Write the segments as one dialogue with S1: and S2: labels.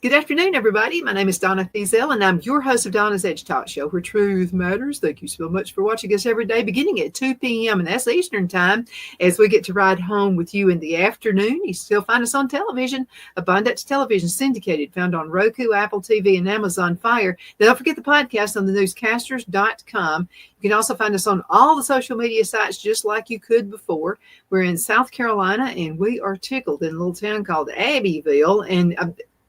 S1: Good afternoon, everybody. My name is Donna Thiesel, and I'm your host of Donna's Edge Talk Show, where truth matters. Thank you so much for watching us every day, beginning at 2 p.m., and that's Eastern Time, as we get to ride home with you in the afternoon. You still find us on television, Abundance Television Syndicated, found on Roku, Apple TV, and Amazon Fire. Now, don't forget the podcast on thenewscasters.com. You can also find us on all the social media sites, just like you could before. We're in South Carolina, and we are tickled in a little town called Abbeville, and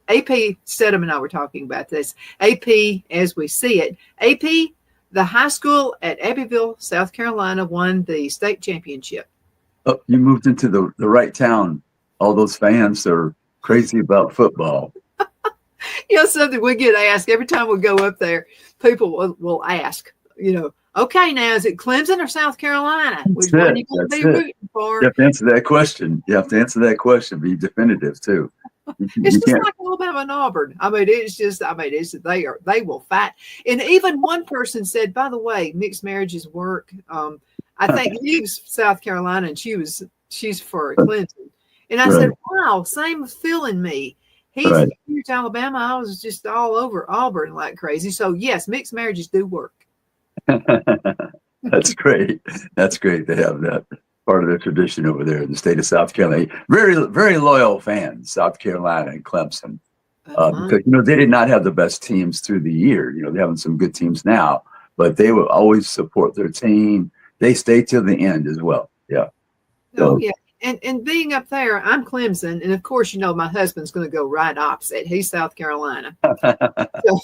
S1: AP Steadham and I were talking about this. AP, as we see it, AP, the high school at Abbeville, South Carolina, won the state championship.
S2: Oh, you moved into the right town. All those fans are crazy about football.
S1: Something we get asked every time we go up there. People will ask, okay, now is it Clemson or South Carolina? Which one are you going to be rooting for?
S2: You have to answer that question. Be definitive too.
S1: It's just like Alabama and Auburn. They will fight. And even one person said, by the way, mixed marriages work. I think he's South Carolina and she's for Clemson. And I said, wow, same feeling me. He's here to Alabama. I was just all over Auburn like crazy. So yes, mixed marriages do work.
S2: That's great. That's great to have that part of the tradition over there in the state of South Carolina. Very, very loyal fans, South Carolina and Clemson. Because, they did not have the best teams through the year. They're having some good teams now, but they will always support their team. They stay till the end as well. Yeah.
S1: Oh, yeah. And being up there, I'm Clemson. And of course, my husband's going to go right opposite. He's South Carolina. So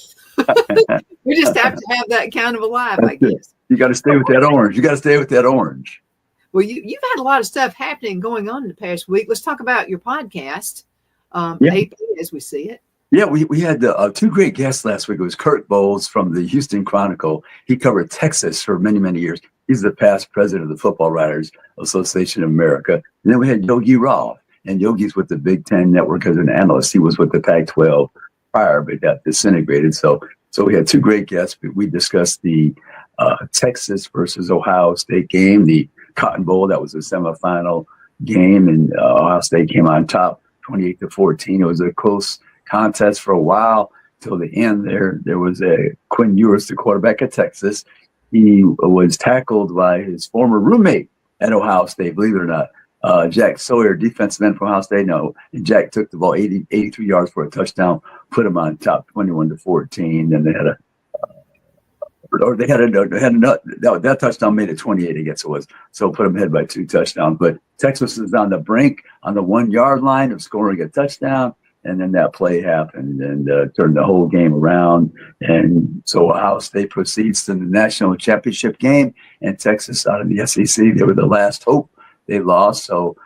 S1: we just have to have that kind of a life, I guess.
S2: You got to stay with that orange.
S1: Well, you've had a lot of stuff happening going on in the past week. Let's talk about your podcast, AP, as we see it.
S2: Yeah, we had two great guests last week. It was Kurt Bowles from the Houston Chronicle. He covered Texas for many, many years. He's the past president of the Football Writers Association of America. And then we had Yogi Roth, and Yogi's with the Big Ten Network as an analyst. He was with the Pac-12 prior, but got disintegrated. So we had two great guests. We discussed the Texas versus Ohio State game, the Cotton Bowl. That was a semifinal game, and Ohio State came on top 28-14. It was a close contest for a while till the end there. There was Quinn Ewers, the quarterback at Texas. He was tackled by his former roommate at Ohio State, believe it or not. Jack Sawyer, defensive end from Ohio State. No, and Jack took the ball 83 yards for a touchdown, put him on top 21-14. Then that touchdown made it 28, I guess it was. So put them ahead by 2 touchdowns. But Texas was on the brink, on the 1 yard line of scoring a touchdown. And then that play happened and turned the whole game around. And so Ohio State proceeds to the national championship game, and Texas out of the SEC. They were the last hope. They lost. So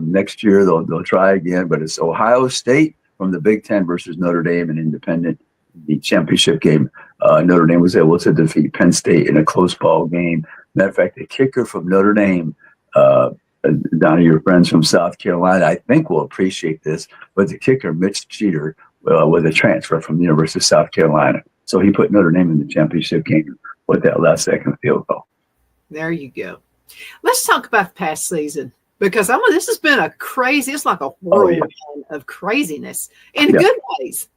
S2: next year they'll try again. But it's Ohio State from the Big Ten versus Notre Dame, an independent. The championship game, Notre Dame was able to defeat Penn State in a close ball game. Matter of fact, the kicker from Notre Dame, down to your friends from South Carolina, I think will appreciate this, but the kicker, Mitch Jeter, was a transfer from the University of South Carolina. So he put Notre Dame in the championship game with that last second field goal.
S1: There you go. Let's talk about the past season, because this has been it's like a whirlwind of craziness in good ways.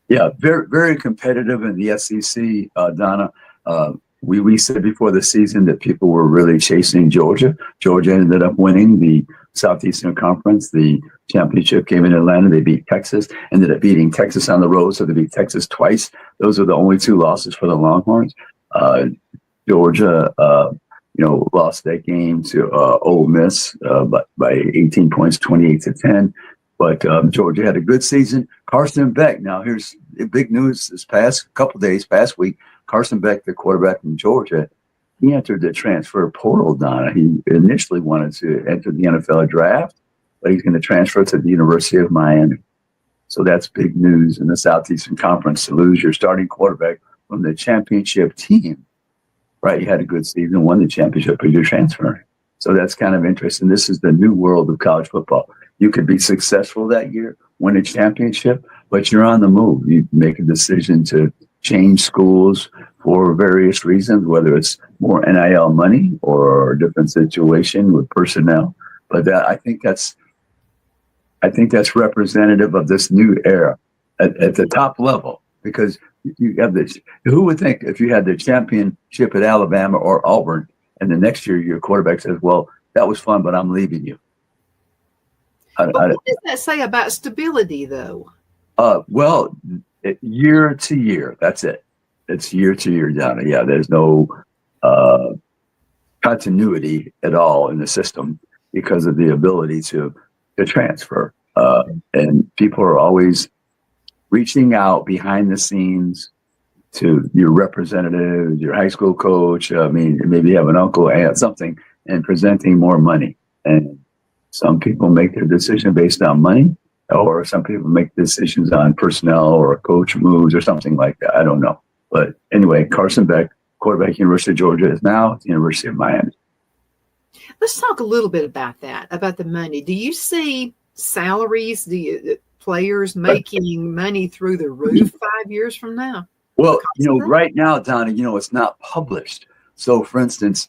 S2: Yeah, very, very competitive in the SEC, Donna. We said before the season that people were really chasing Georgia. Georgia ended up winning the Southeastern Conference, the championship game in Atlanta. They beat Texas, ended up beating Texas on the road, so they beat Texas twice. Those are the only 2 losses for the Longhorns. Georgia, lost that game to Ole Miss by 18 points, 28-10. But Georgia had a good season. Carson Beck. Now, here's big news this past week. Carson Beck, the quarterback from Georgia, he entered the transfer portal, Donna. He initially wanted to enter the NFL draft, but he's going to transfer to the University of Miami. So that's big news in the Southeastern Conference to lose your starting quarterback from the championship team. Right, you had a good season, won the championship, but you're transferring. So that's kind of interesting. This is the new world of college football. You could be successful that year, win a championship, but you're on the move. You make a decision to change schools for various reasons, whether it's more NIL money or a different situation with personnel. But I think that's representative of this new era. at the top level, because you have this. Who would think if you had the championship at Alabama or Auburn, and the next year your quarterback says, "Well, that was fun, but I'm leaving you."
S1: But what does that say about stability, though?
S2: Well, year to year, that's it. It's year to year, Donna. Yeah, there's no continuity at all in the system because of the ability to transfer. And people are always reaching out behind the scenes to your representative, your high school coach. I mean, maybe you have an uncle, aunt, something, and presenting more money. And some people make their decision based on money, or some people make decisions on personnel or coach moves or something like that. I don't know. But anyway, Carson Beck, quarterback, University of Georgia, is now at the University of Miami.
S1: Let's talk a little bit about that, about the money. Do you see salaries, players making money through the roof 5 years from now?
S2: Well, right now, Donna, it's not published. So, for instance,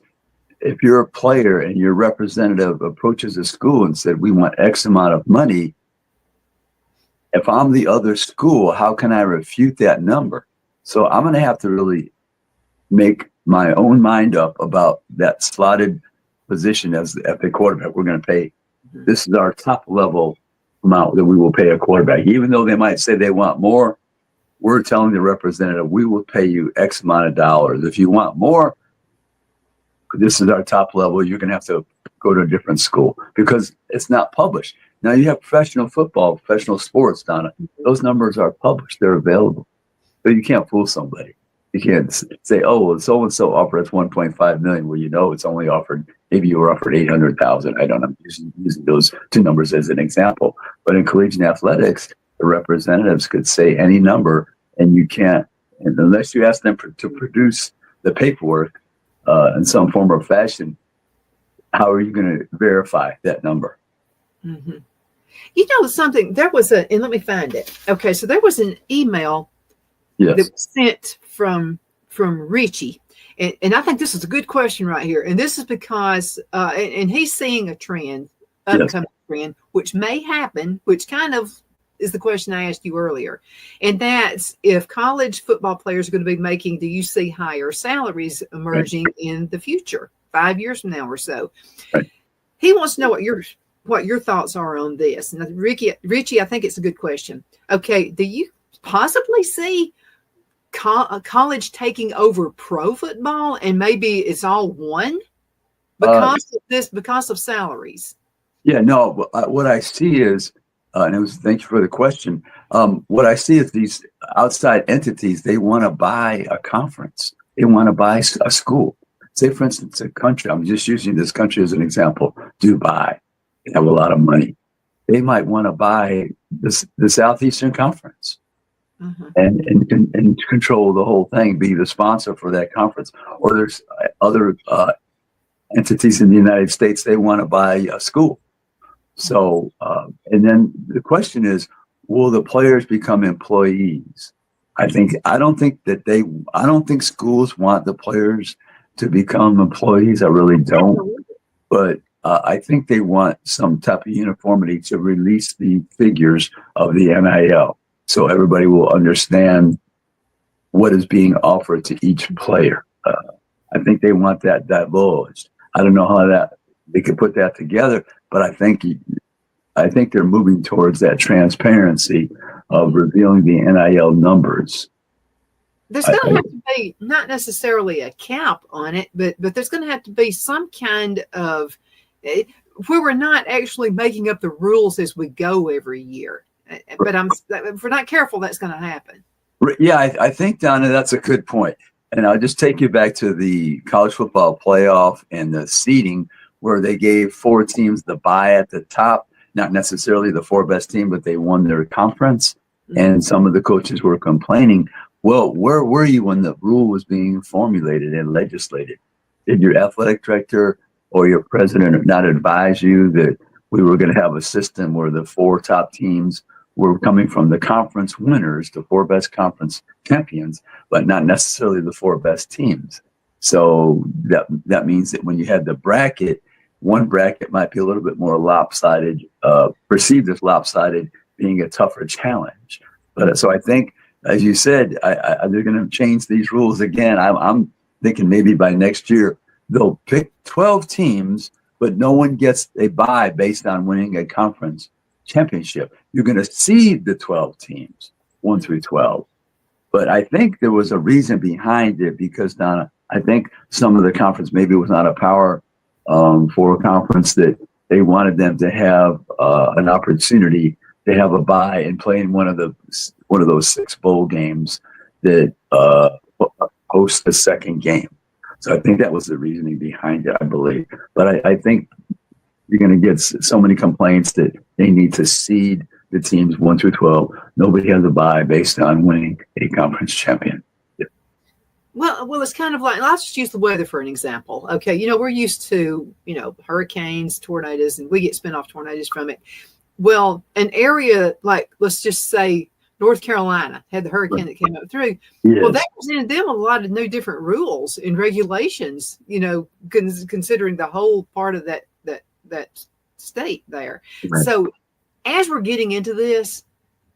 S2: if you're a player and your representative approaches a school and said, we want X amount of money, if I'm the other school, how can I refute that number? So I'm going to have to really make my own mind up about that slotted position as the quarterback. We're going to pay, this is our top level amount that we will pay a quarterback. Even though they might say they want more, we're telling the representative, we will pay you X amount of dollars. If you want more, this is our top level. You're going to have to go to a different school because it's not published. Now you have professional football, professional sports, Donna. Those numbers are published. They're available. So you can't fool somebody. You can't say, oh, well, so-and-so offered us $1.5 million. Well, it's only offered, maybe you were offered $800,000. I don't know. I'm using those two numbers as an example. But in collegiate athletics, the representatives could say any number, and you can't, and unless you ask them to produce the paperwork in some form or fashion, how are you going to verify that number?
S1: Mm-hmm. Something, there was and let me find it. Okay, so there was an email that was sent from Richie. And I think this is a good question right here. And this is because, and he's seeing a trend, upcoming trend, which may happen, which kind of is the question I asked you earlier. And that's if college football players are going to be making, do you see higher salaries emerging in the future, 5 years from now or so?
S2: Right.
S1: He wants to know what your thoughts are on this. And Richie, I think it's a good question. Okay, do you possibly see college taking over pro football, and maybe it's all one because of salaries?
S2: Yeah, no. What I see is, thank you for the question. What I see is these outside entities, they want to buy a conference. They want to buy a school. Say, for instance, a country. I'm just using this country as an example. Dubai. They have a lot of money. They might want to buy the Southeastern Conference. Mm-hmm. and control the whole thing, be the sponsor for that conference. Or there's other entities in the United States, they want to buy a school. So, and then the question is, will the players become employees? I don't think schools want the players to become employees. I really don't. But I think they want some type of uniformity to release the figures of the NIL. So everybody will understand what is being offered to each player. I think they want that divulged. I don't know how they could put that together, but I think they're moving towards that transparency of revealing the NIL numbers.
S1: There's going to have to be not necessarily a cap on it, but there's going to have to be some kind of where we're not actually making up the rules as we go every year. But if we're not careful, that's going to happen.
S2: Yeah, I think, Donna, that's a good point. And I'll just take you back to the college football playoff and the seeding where they gave 4 teams the bye at the top, not necessarily the 4 best team, but they won their conference. Mm-hmm. And some of the coaches were complaining, well, where were you when the rule was being formulated and legislated? Did your athletic director or your president not advise you that we were going to have a system where the 4 top teams were coming from the conference winners, the 4 best conference champions, but not necessarily the 4 best teams? So that means that when you had the bracket, one bracket might be a little bit more lopsided, perceived as lopsided, being a tougher challenge. But so I think, as you said, they're going to change these rules again. I'm thinking maybe by next year they'll pick 12 teams, but no one gets a bye based on winning a conference championship. You're going to seed the 12 teams, 1 through 12. But I think there was a reason behind it because, Donna, I think some of the conference maybe was not a power for a conference that they wanted them to have an opportunity to have a bye and play in one of those 6 bowl games that host the second game. So I think that was the reasoning behind it, I believe. But I think you're going to get so many complaints that they need to seed the teams 1 through 12. Nobody has a bye based on winning a conference champion.
S1: Well, it's kind of like, let's just use the weather for an example. Okay, we're used to, hurricanes, tornadoes, and we get spin-off tornadoes from it. Well, an area like, let's just say, North Carolina had the hurricane that came up through. Yes. Well, that presented them a lot of new different rules and regulations, considering the whole part of that state there. Right. So as we're getting into this,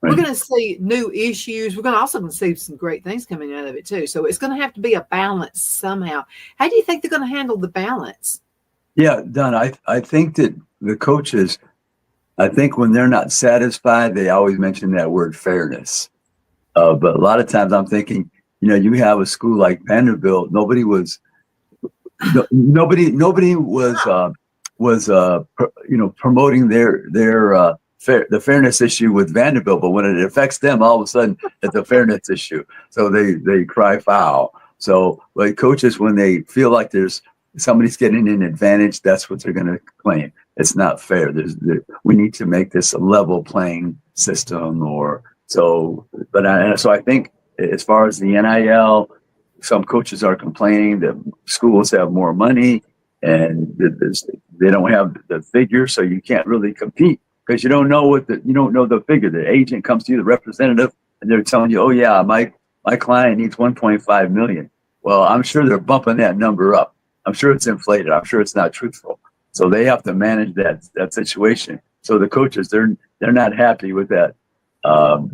S1: we're going to see new issues. We're going to also see some great things coming out of it too. So it's going to have to be a balance somehow. How do you think they're going to handle the balance? Yeah,
S2: Don, I think that the coaches, I think when they're not satisfied, they always mention that word fairness. But a lot of times I'm thinking, you have a school like Vanderbilt. Nobody was promoting the fairness issue with Vanderbilt, but when it affects them, all of a sudden it's a fairness issue. So they cry foul. So like coaches, when they feel like there's somebody's getting an advantage, that's what they're going to claim. It's not fair. We need to make this a level playing system, so I think as far as the NIL, some coaches are complaining that schools have more money and they don't have the figure, so you can't really compete because you don't know the figure. The agent comes to you, the representative, and they're telling you, oh yeah, my client needs 1.5 million. Well, I'm sure they're bumping that number up. I'm sure it's inflated. I'm sure it's not truthful. So they have to manage that situation. So the coaches, they're not happy with that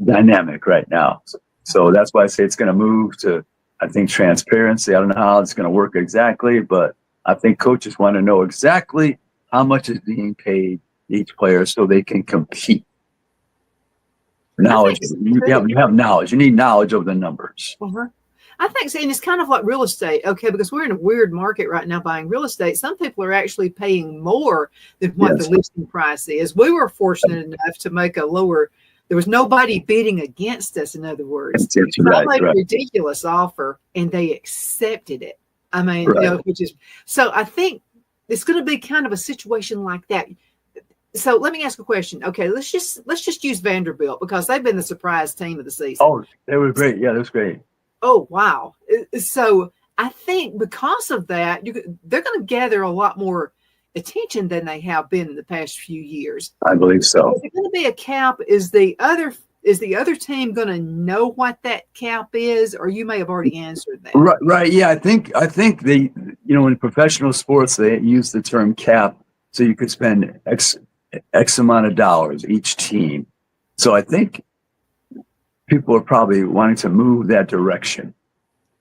S2: dynamic right now. So that's why I say it's going to move to, I think, transparency. I don't know how it's going to work exactly, but I think coaches want to know exactly how much is being paid each player so they can compete. Knowledge. You have knowledge. You need knowledge of the numbers.
S1: Uh-huh. I think, and it's kind of like real estate, okay, because we're in a weird market right now buying real estate. Some people are actually paying more than what the listing price is. We were fortunate enough to make a lower, there was nobody bidding against us, in other words.
S2: That's right,
S1: I made a ridiculous offer, and they accepted it. I mean, so I think it's going to be kind of a situation like that. So let me ask a question. Okay, let's just use Vanderbilt because they've been the surprise team of the season.
S2: Oh, they were great. Yeah, that was great.
S1: Oh, wow. So I think because of that, they're going to gather a lot more attention than they have been in the past few years.
S2: I believe so.
S1: Is it going to be a cap? Is the other team going to know what that cap is? Or you may have already answered that.
S2: Right. Yeah, I think they, in professional sports, they use the term cap so you could spend X amount of dollars each team. So I think people are probably wanting to move that direction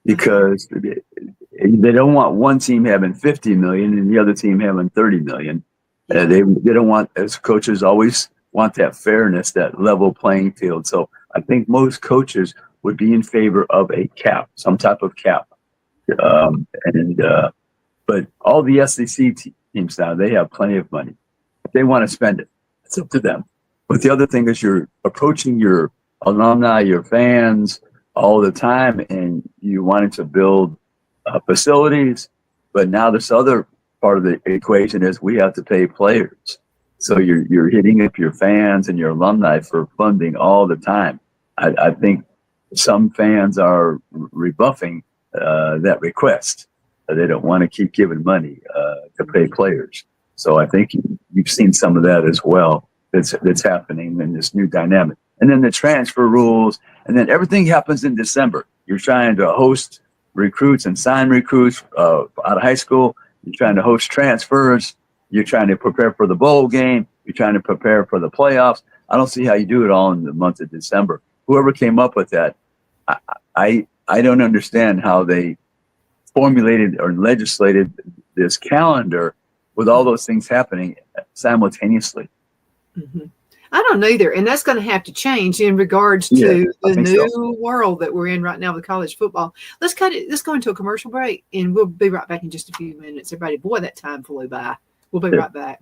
S2: because they don't want one team having 50 million and the other team having 30 million. They don't want, as coaches always want that fairness, that level playing field. So I think most coaches would be in favor of a cap, some type of cap. But all the SEC teams now, they have plenty of money. If they want to spend it, it's up to them. But the other thing is you're approaching your alumni, your fans all the time, and you wanted to build facilities. But now this other part of the equation is we have to pay players. So you're hitting up your fans and your alumni for funding all the time. I think some fans are rebuffing that request. They don't want to keep giving money to pay players. So I think you've seen some of that as well. That's happening in this new dynamic. And then the transfer rules, and then everything happens in December. You're trying to host recruits and sign recruits out of high school. You're trying to host transfers. You're trying to prepare for the bowl game. You're trying to prepare for the playoffs. I don't see how you do it all in the month of December. whoever came up with that, I don't understand how they formulated or legislated this calendar with all those things happening simultaneously.
S1: Mm-hmm. I don't either, and that's going to have to change in regards to the new world that we're in right now with college football. Let's go into a commercial break, and we'll be right back in just a few minutes. Everybody, boy, that time flew by. We'll be right back.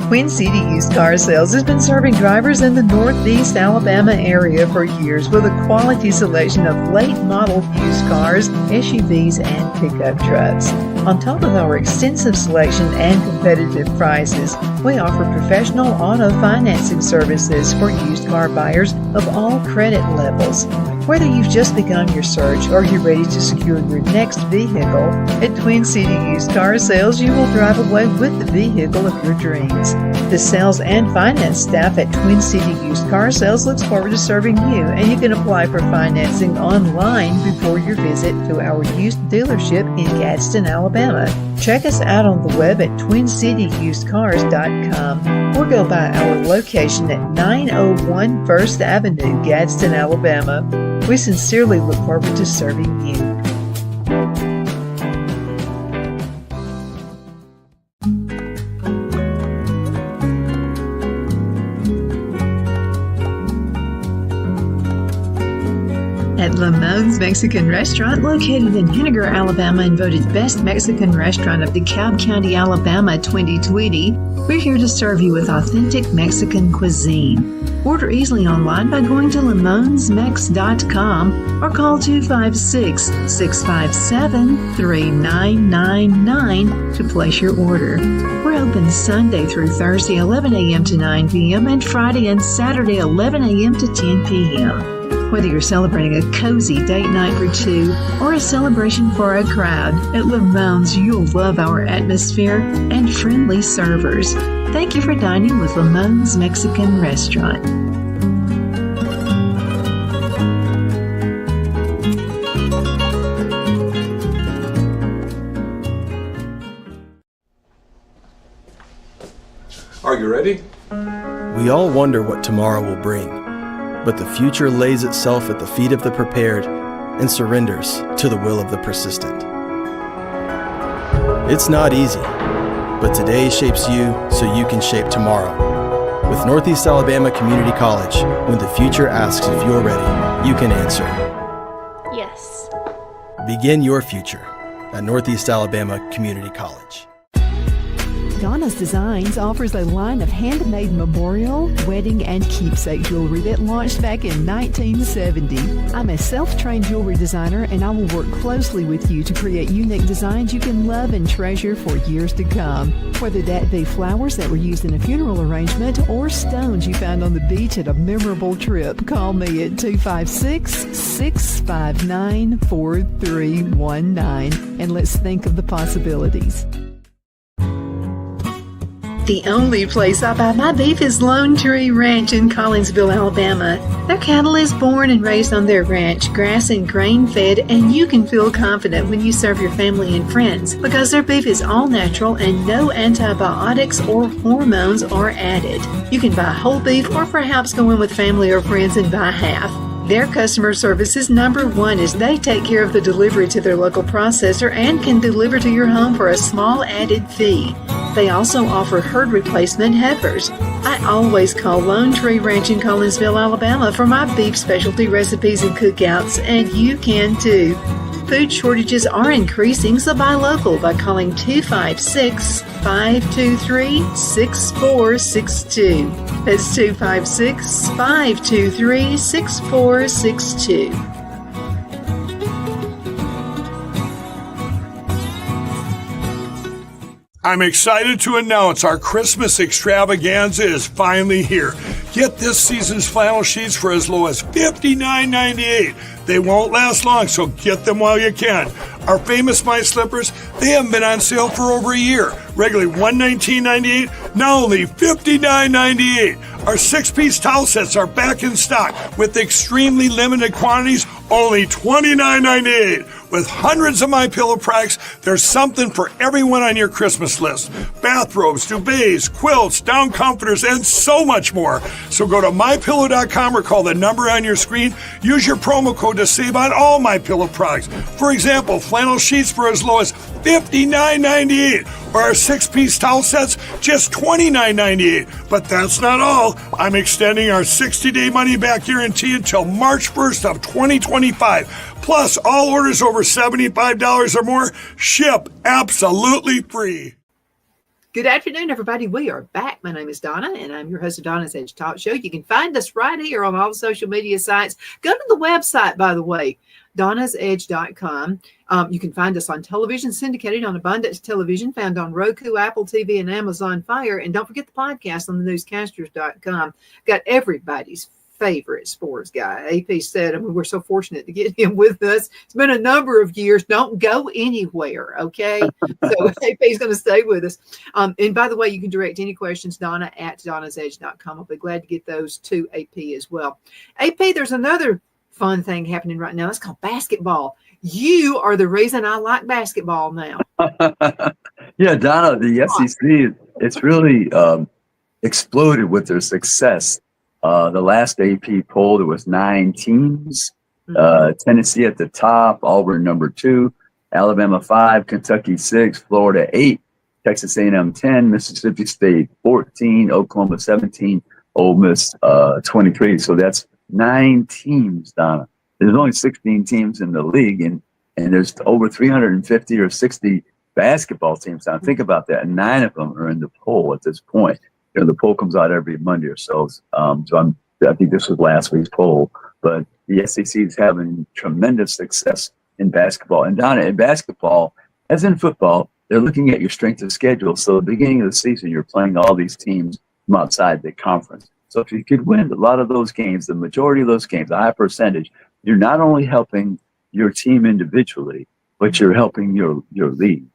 S1: Twin City Used Car Sales has been serving drivers in the Northeast Alabama area for years with a quality selection of late model used cars, SUVs, and pickup trucks. On top of our extensive selection and competitive prices, we offer professional auto financing services for used car buyers of all credit levels. Whether you've just begun your search or you're ready to secure your next vehicle, at Twin City Used Car Sales, you will drive away with the vehicle of your dreams. The sales and finance staff at Twin City Used Car Sales looks forward to serving you, and you can apply for financing online before your visit to our used dealership in Gadsden, Alabama. Check us out on the web at twincityusedcars.com or go by our location at 901 First Avenue, Gadsden, Alabama. We sincerely look forward to serving you. At Lamone's Mexican Restaurant, located in Henniger, Alabama, and voted Best Mexican Restaurant of DeKalb County, Alabama 2020, we're here to serve you with authentic Mexican cuisine. Order easily online by going to lamonsmex.com or call 256-657-3999 to place your order. We're open Sunday through Thursday 11 a.m. to 9 p.m. and Friday and Saturday 11 a.m. to 10 p.m. Whether you're celebrating a cozy date night for two or a celebration for a crowd, at Lamone's you'll love our atmosphere and friendly servers. Thank you for dining with Lamone's Mexican Restaurant.
S3: Are you ready?
S4: We all wonder what tomorrow will bring. But the future lays itself at the feet of the prepared and surrenders to the will of the persistent. It's not easy, but today shapes you so you can shape tomorrow. With Northeast Alabama Community College, when the future asks if you're ready, you can answer.
S5: Yes.
S4: Begin your future at Northeast Alabama Community College.
S6: Donna's Designs offers a line of handmade memorial, wedding, and keepsake jewelry that launched back in 1970. I'm a self-trained jewelry designer, and I will work closely with you to create unique designs you can love and treasure for years to come. Whether that be flowers that were used in a funeral arrangement or stones you found on the beach at a memorable trip, call me at 256-659-4319, and let's think of the possibilities.
S1: The only place I buy my beef is Lone Tree Ranch in Collinsville, Alabama. Their cattle is born and raised on their ranch, grass and grain fed, and you can feel confident when you serve your family and friends because their beef is all natural and no antibiotics or hormones are added. You can buy whole beef or perhaps go in with family or friends and buy half. Their customer service is number one as they take care of the delivery to their local processor and can deliver to your home for a small added fee. They also offer herd replacement heifers. I always call Lone Tree Ranch in Collinsville, Alabama for my beef specialty recipes and cookouts, and you can too. Food shortages are increasing, so buy local by calling 256-523-6462. That's 256-523-6462.
S3: I'm excited to announce our Christmas extravaganza is finally here. Get this season's flannel sheets for as low as $59.98. They won't last long, so get them while you can. Our famous My Slippers, they haven't been on sale for over a year. Regularly $119.98, now only $59.98. Our 6-piece towel sets are back in stock with extremely limited quantities, only $29.98. With hundreds of MyPillow products, there's something for everyone on your Christmas list. Bathrobes, duvets, quilts, down comforters, and so much more. So go to MyPillow.com or call the number on your screen. Use your promo code to save on all MyPillow products. For example, flannel sheets for as low as $59.98, or our 6-piece towel sets, just $29.98. But that's not all. I'm extending our 60-day money-back guarantee until March 1st of 2025. Plus, all orders over $75 or more ship absolutely free.
S1: Good afternoon, everybody. We are back. My name is Donna, and I'm your host of Donna's Edge Talk Show. You can find us right here on all the social media sites. Go to the website, by the way, donnasedge.com. You can find us on television, syndicated on Abundance Television, found on Roku, Apple TV, and Amazon Fire. And don't forget the podcast on thenewscasters.com. Got everybody's favorite sports guy, AP Steadham. We're so fortunate to get him with us. It's been a number of years. Don't go anywhere, okay? So AP is going to stay with us. And by the way, you can direct any questions, Donna at donnasedge.com. I'll be glad to get those to AP as well. AP, there's another fun thing happening right now. It's called basketball. You are the reason I like basketball now.
S2: Yeah, Donna, the SEC, it's really exploded with their success. The last AP poll, there was 9 teams. Tennessee at the top, Auburn number 2, Alabama 5, Kentucky 6, Florida 8, Texas A&M 10, Mississippi State 14, Oklahoma 17, Ole Miss 23. So that's 9 teams, Donna. There's only 16 teams in the league, and there's over 350 or 60 basketball teams. Now, think about that. And 9 of them are in the poll at this point. You know, the poll comes out every Monday or so. I think this was last week's poll. But the SEC is having tremendous success in basketball. And Donna, in basketball, as in football, they're looking at your strength of schedule. So at the beginning of the season, you're playing all these teams from outside the conference. So if you could win a lot of those games, the majority of those games, a high percentage, you're not only helping your team individually, but you're helping your league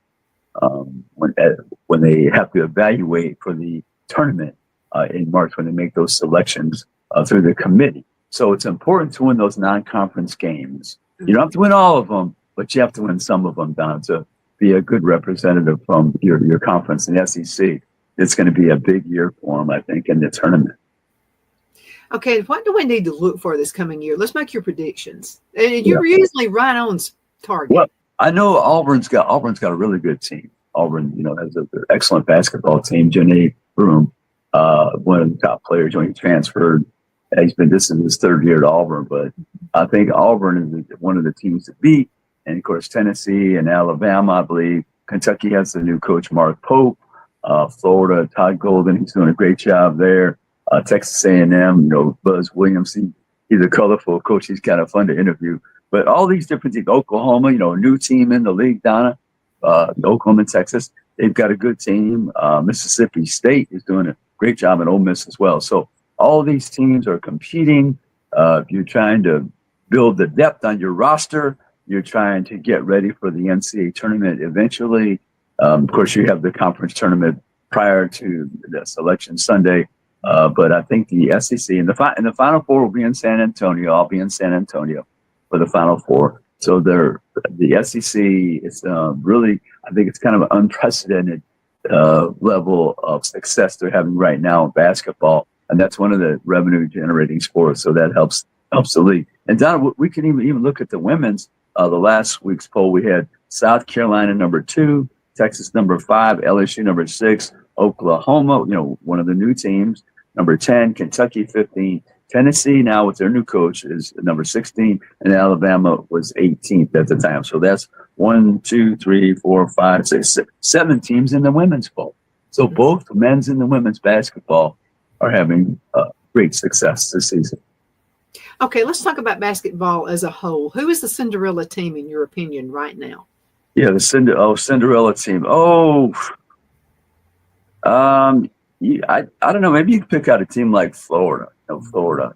S2: when they have to evaluate for the tournament in March when they make those selections through the committee. So it's important to win those non-conference games. You don't have to win all of them, but you have to win some of them, Don, to be a good representative from your conference in the SEC. It's going to be a big year for them, I think, in the tournament.
S1: Okay, what do we need to look for this coming year? Let's make your predictions. And you're usually right on target.
S2: Well, I know Auburn's got a really good team. Auburn, has an excellent basketball team. Janae Broom, one of the top players when he transferred. This is his 3rd year at Auburn, but I think Auburn is one of the teams to beat. And of course, Tennessee and Alabama, I believe. Kentucky has the new coach, Mark Pope. Florida, Todd Golden, he's doing a great job there. Texas A&M, Buzz Williams, he's a colorful coach. He's kind of fun to interview. But all these different teams, Oklahoma, a new team in the league, Donna, Oklahoma and Texas, they've got a good team. Mississippi State is doing a great job at Ole Miss as well. So all these teams are competing. If you're trying to build the depth on your roster, you're trying to get ready for the NCAA tournament eventually. Of course, you have the conference tournament prior to the selection Sunday. But I think the SEC and the Final Four will be in San Antonio. I'll be in San Antonio for the Final Four. So the SEC is really, I think it's kind of an unprecedented level of success they're having right now in basketball, and that's one of the revenue-generating sports. So that helps the league. And Donna, we can even look at the women's. The last week's poll, we had South Carolina number 2, Texas number 5, LSU number 6, Oklahoma, one of the new teams, number 10, Kentucky 15, Tennessee now with their new coach is number 16, and Alabama was 18th at the time. So that's 1, 2, 3, 4, 5, 6, 7 teams in the women's poll. So both men's and the women's basketball are having great success this season.
S1: Okay, let's talk about basketball as a whole. Who is the Cinderella team in your opinion right now?
S2: Yeah, the Cinderella team. I don't know. Maybe you could pick out a team like Florida. Florida,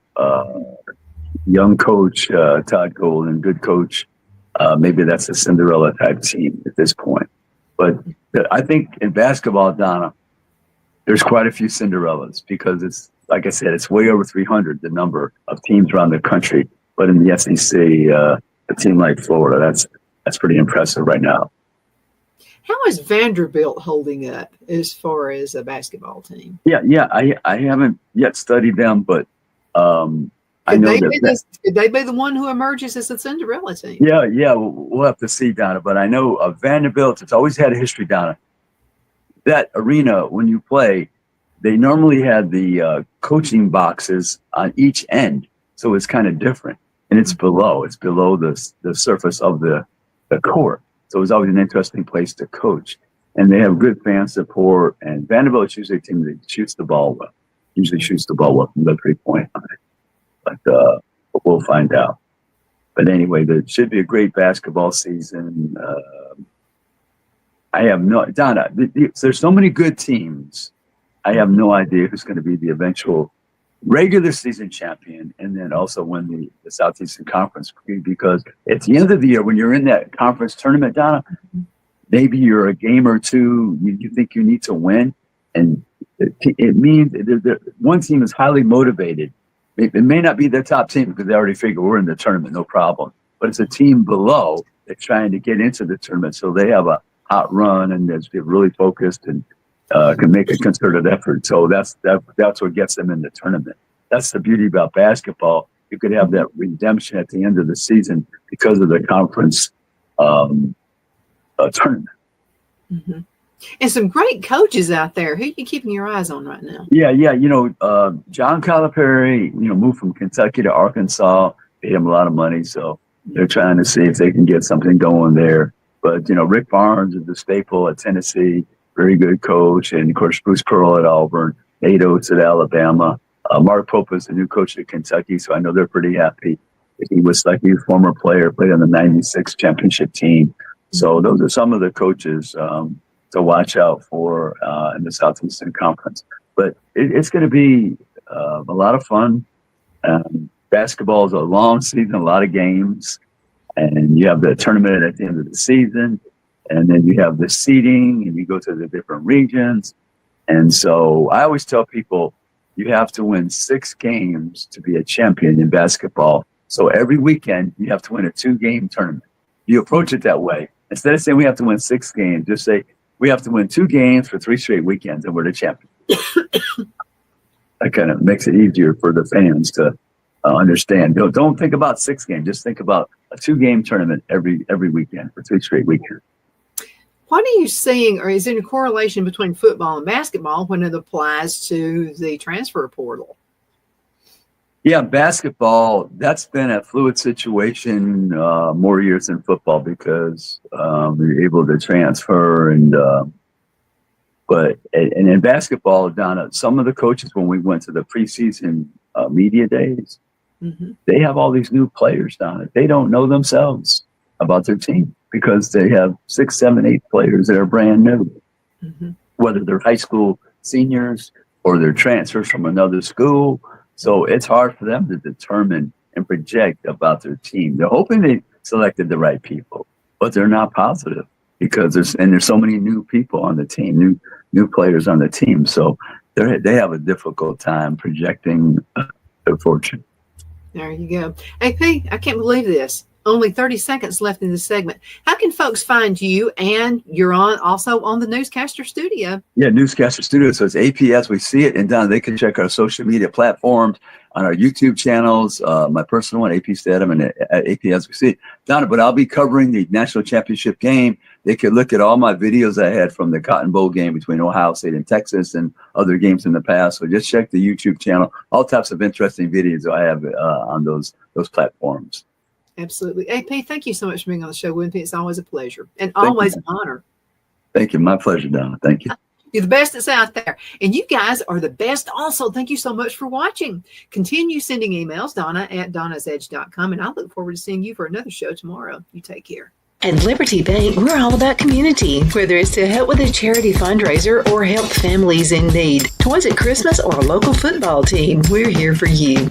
S2: young coach Todd Golden, good coach. Maybe that's a Cinderella type team at this point. But I think in basketball, Donna, there's quite a few Cinderellas because it's, like I said, it's way over 300, the number of teams around the country. But in the SEC, a team like Florida, that's pretty impressive right now.
S1: How is Vanderbilt holding up as far as a basketball team?
S2: Yeah. I haven't yet studied them, but I know
S1: could they be the one who emerges as a Cinderella team?
S2: Yeah. We'll have to see, Donna. But I know Vanderbilt. It's always had a history, Donna. That arena, when you play, they normally had the coaching boxes on each end, so it's kind of different, and it's below the surface of the court. So it's always an interesting place to coach, and they have good fan support. And Vanderbilt's usually a team that shoots the ball well. Usually shoots the ball well from the 3-point line. But we'll find out. But anyway, there should be a great basketball season. I have no, Donna, there's so many good teams. I have no idea who's going to be the eventual regular season champion and then also win the Southeastern Conference, because at the end of the year, when you're in that conference tournament, Donna, maybe you're a game or two, you think you need to win. And it means one team is highly motivated. It may not be their top team because they already figure we're in the tournament, no problem. But it's a team below that's trying to get into the tournament. So they have a hot run and they're really focused and can make a concerted effort. So that's what gets them in the tournament. That's the beauty about basketball. You could have that redemption at the end of the season because of the conference tournament.
S1: Mm-hmm. And some great coaches out there. Who are you keeping your eyes on right now?
S2: Yeah. John Calipari, moved from Kentucky to Arkansas, paid him a lot of money. So they're trying to see if they can get something going there. But, Rick Barnes is the staple at Tennessee, very good coach. And, of course, Bruce Pearl at Auburn, Nate Oates at Alabama. Mark Pope is the new coach at Kentucky, so I know they're pretty happy. He was like a former player, played on the 96 championship team. So those are some of the coaches to watch out for in the Southeastern Conference. But it's going to be a lot of fun. Basketball is a long season, a lot of games. And you have the tournament at the end of the season. And then you have the seeding, and you go to the different regions. And so I always tell people you have to win 6 games to be a champion in basketball. So every weekend, you have to win a 2-game tournament. You approach it that way. Instead of saying we have to win 6 games, just say we have to win 2 games for 3 straight weekends, and we're the champion. That kind of makes it easier for the fans to understand. Don't think about 6 games. Just think about a 2-game tournament every weekend for 3 straight weekends.
S1: What are you seeing, or is there a correlation between football and basketball when it applies to the transfer portal?
S2: Yeah, basketball, that's been a fluid situation more years than football because you're able to transfer. But in basketball, Donna, some of the coaches, when we went to the preseason media days, they have all these new players, Donna. They don't know themselves about their team because they have 6, 7, 8 players that are brand new, whether they're high school seniors or they're transfers from another school. So it's hard for them to determine and project about their team. They're hoping they selected the right people, but they're not positive because there's so many new people on the team, new players on the team. So they have a difficult time projecting their fortune.
S1: There you go. AP, I can't believe this. Only 30 seconds left in this segment. How can folks find you? And you're also on the Newscaster Studio. Yeah,
S2: Newscaster Studio. So it's AP as we see it. And Donna, they can check our social media platforms on our YouTube channels, my personal one, AP Steadham, and at AP as we see it. Donna, but I'll be covering the national championship game. They can look at all my videos I had from the Cotton Bowl game between Ohio State and Texas and other games in the past. So just check the YouTube channel. All types of interesting videos I have on those platforms.
S1: Absolutely. AP, thank you so much for being on the show with me. It's always a pleasure and always an honor.
S2: Thank you. My pleasure, Donna. Thank you.
S1: You're the best that's out there. And you guys are the best also. Thank you so much for watching. Continue sending emails, Donna@donnasedge.com. And I look forward to seeing you for another show tomorrow. You take care.
S6: At Liberty Bank, we're all about community, whether it's to help with a charity fundraiser or help families in need. Toys at Christmas or a local football team, we're here for you.